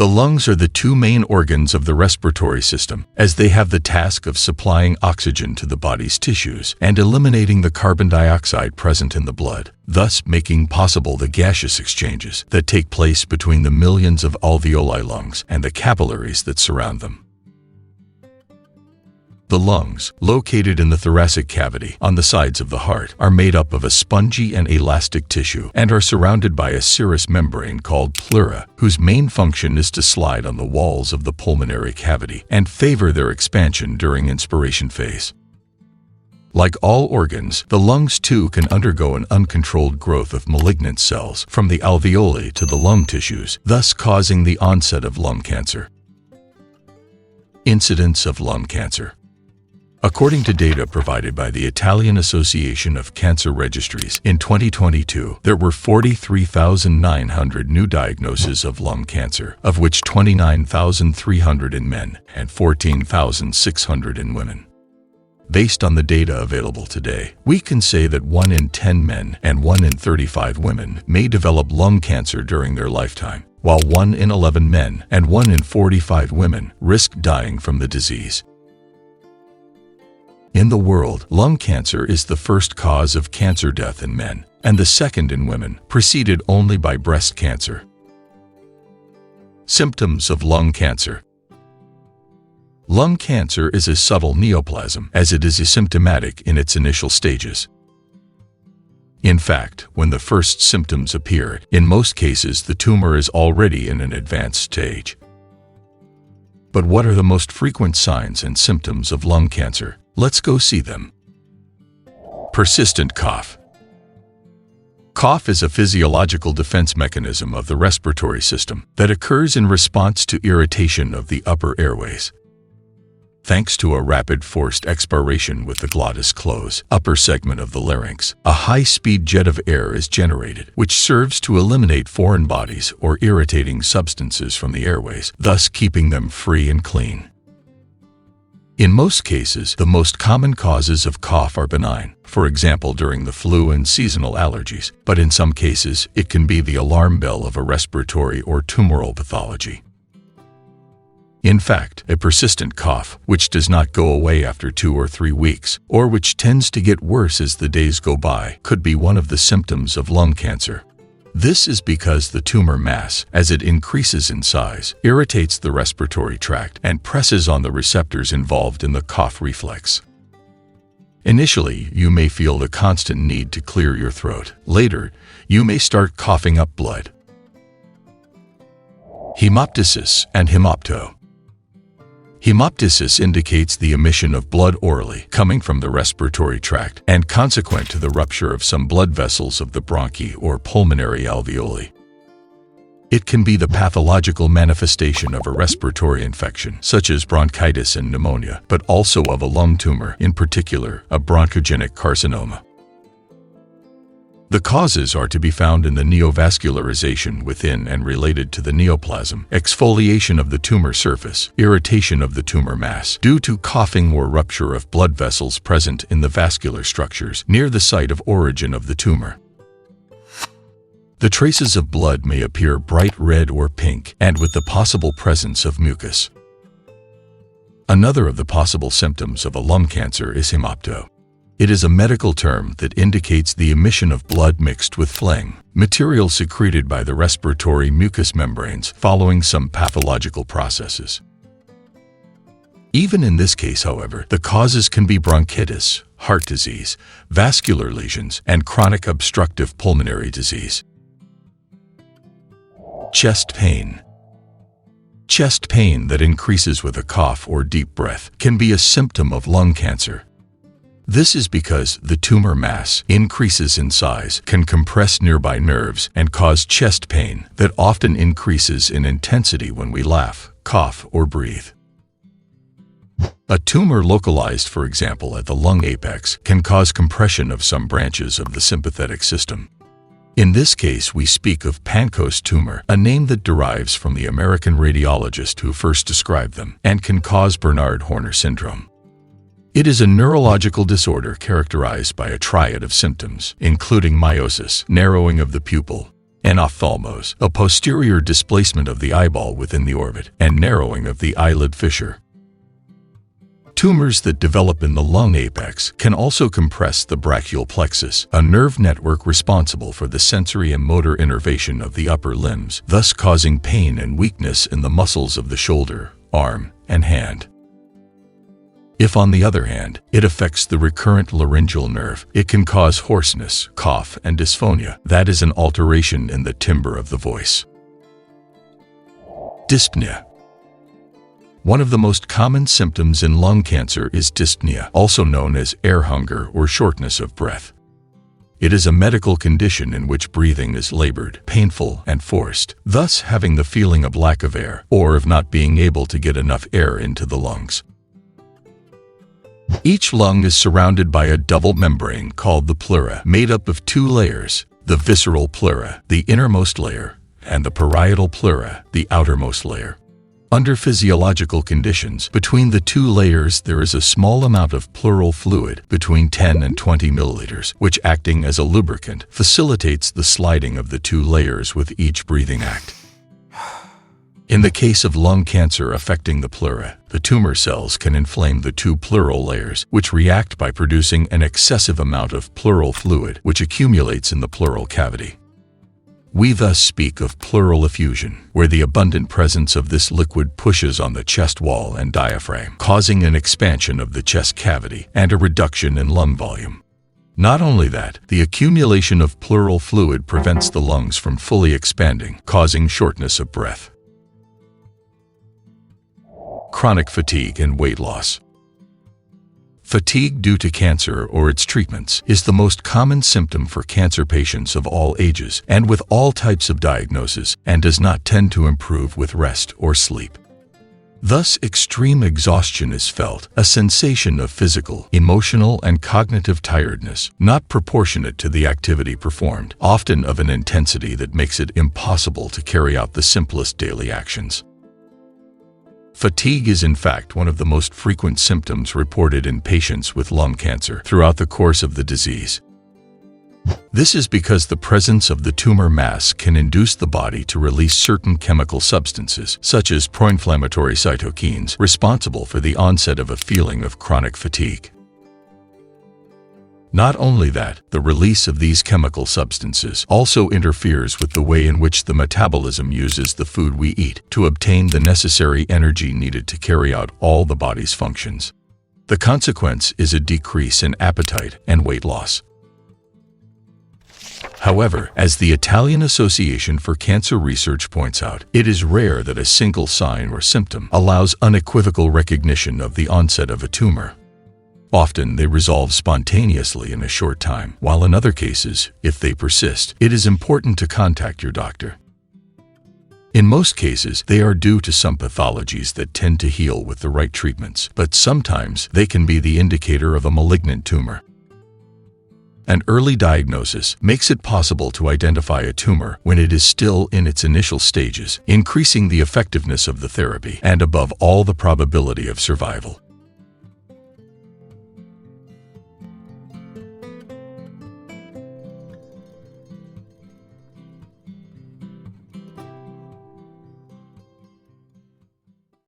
The lungs are the two main organs of the respiratory system, as they have the task of supplying oxygen to the body's tissues and eliminating the carbon dioxide present in the blood, thus making possible the gaseous exchanges that take place between the millions of alveoli lungs and the capillaries that surround them. The lungs, located in the thoracic cavity on the sides of the heart, are made up of a spongy and elastic tissue and are surrounded by a serous membrane called pleura, whose main function is to slide on the walls of the pulmonary cavity and favor their expansion during inspiration phase. Like all organs, the lungs too can undergo an uncontrolled growth of malignant cells from the alveoli to the lung tissues, thus causing the onset of lung cancer. Incidence of lung cancer. According to data provided by the Italian Association of Cancer Registries, in 2022, there were 43,900 new diagnoses of lung cancer, of which 29,300 in men and 14,600 in women. Based on the data available today, we can say that 1 in 10 men and 1 in 35 women may develop lung cancer during their lifetime, while 1 in 11 men and 1 in 45 women risk dying from the disease. In the world, lung cancer is the first cause of cancer death in men, and the second in women, preceded only by breast cancer. Symptoms of lung cancer. Lung cancer is a subtle neoplasm, as it is asymptomatic in its initial stages. In fact, when the first symptoms appear, in most cases the tumor is already in an advanced stage. But what are the most frequent signs and symptoms of lung cancer? Let's go see them. Persistent cough. Cough is a physiological defense mechanism of the respiratory system that occurs in response to irritation of the upper airways. Thanks to a rapid forced expiration with the glottis close, upper segment of the larynx, a high-speed jet of air is generated, which serves to eliminate foreign bodies or irritating substances from the airways, thus keeping them free and clean. In most cases, the most common causes of cough are benign, for example during the flu and seasonal allergies, but in some cases it can be the alarm bell of a respiratory or tumoral pathology. In fact, a persistent cough, which does not go away after 2 or 3 weeks, or which tends to get worse as the days go by, could be one of the symptoms of lung cancer. This is because the tumor mass, as it increases in size, irritates the respiratory tract and presses on the receptors involved in the cough reflex. Initially, you may feel the constant need to clear your throat. Later, you may start coughing up blood. Hemoptysis and Hemoptoe. Hemoptysis indicates the emission of blood orally coming from the respiratory tract and consequent to the rupture of some blood vessels of the bronchi or pulmonary alveoli. It can be the pathological manifestation of a respiratory infection, such as bronchitis and pneumonia, but also of a lung tumor, in particular, a bronchogenic carcinoma. The causes are to be found in the neovascularization within and related to the neoplasm, exfoliation of the tumor surface, irritation of the tumor mass due to coughing or rupture of blood vessels present in the vascular structures near the site of origin of the tumor. The traces of blood may appear bright red or pink and with the possible presence of mucus. Another of the possible symptoms of a lung cancer is hemoptoe. It is a medical term that indicates the emission of blood mixed with phlegm, material secreted by the respiratory mucous membranes following some pathological processes. Even in this case, however, the causes can be bronchitis, heart disease, vascular lesions, and chronic obstructive pulmonary disease. Chest pain. Chest pain that increases with a cough or deep breath can be a symptom of lung cancer. This is because the tumor mass increases in size, can compress nearby nerves, and cause chest pain that often increases in intensity when we laugh, cough, or breathe. A tumor localized, for example, at the lung apex can cause compression of some branches of the sympathetic system. In this case, we speak of Pancoast tumor, a name that derives from the American radiologist who first described them, and can cause Bernard-Horner syndrome. It is a neurological disorder characterized by a triad of symptoms, including miosis, narrowing of the pupil, Enophthalmos, a posterior displacement of the eyeball within the orbit, and narrowing of the eyelid fissure. Tumors that develop in the lung apex can also compress the brachial plexus, a nerve network responsible for the sensory and motor innervation of the upper limbs, thus causing pain and weakness in the muscles of the shoulder, arm, and hand. If, on the other hand, it affects the recurrent laryngeal nerve, it can cause hoarseness, cough, and dysphonia. That is an alteration in the timbre of the voice. Dyspnea. One of the most common symptoms in lung cancer is dyspnea, also known as air hunger or shortness of breath. It is a medical condition in which breathing is labored, painful, and forced, thus having the feeling of lack of air or of not being able to get enough air into the lungs. Each lung is surrounded by a double membrane called the pleura, made up of two layers, the visceral pleura, the innermost layer, and the parietal pleura, the outermost layer. Under physiological conditions, between the two layers there is a small amount of pleural fluid, between 10 and 20 milliliters, which, acting as a lubricant, facilitates the sliding of the two layers with each breathing act. In the case of lung cancer affecting the pleura, the tumor cells can inflame the two pleural layers, which react by producing an excessive amount of pleural fluid, which accumulates in the pleural cavity. We thus speak of pleural effusion, where the abundant presence of this liquid pushes on the chest wall and diaphragm, causing an expansion of the chest cavity and a reduction in lung volume. Not only that, the accumulation of pleural fluid prevents the lungs from fully expanding, causing shortness of breath. Chronic fatigue and weight loss. Fatigue due to cancer or its treatments is the most common symptom for cancer patients of all ages and with all types of diagnosis, and does not tend to improve with rest or sleep. Thus, extreme exhaustion is felt, a sensation of physical, emotional, and cognitive tiredness, not proportionate to the activity performed, often of an intensity that makes it impossible to carry out the simplest daily actions. Fatigue is in fact one of the most frequent symptoms reported in patients with lung cancer throughout the course of the disease. This is because the presence of the tumor mass can induce the body to release certain chemical substances, such as pro-inflammatory cytokines, responsible for the onset of a feeling of chronic fatigue. Not only that, the release of these chemical substances also interferes with the way in which the metabolism uses the food we eat to obtain the necessary energy needed to carry out all the body's functions. The consequence is a decrease in appetite and weight loss. However, as the Italian Association for Cancer Research points out, it is rare that a single sign or symptom allows unequivocal recognition of the onset of a tumor. Often they resolve spontaneously in a short time, while in other cases, if they persist, it is important to contact your doctor. In most cases, they are due to some pathologies that tend to heal with the right treatments, but sometimes they can be the indicator of a malignant tumor. An early diagnosis makes it possible to identify a tumor when it is still in its initial stages, increasing the effectiveness of the therapy and, above all, the probability of survival.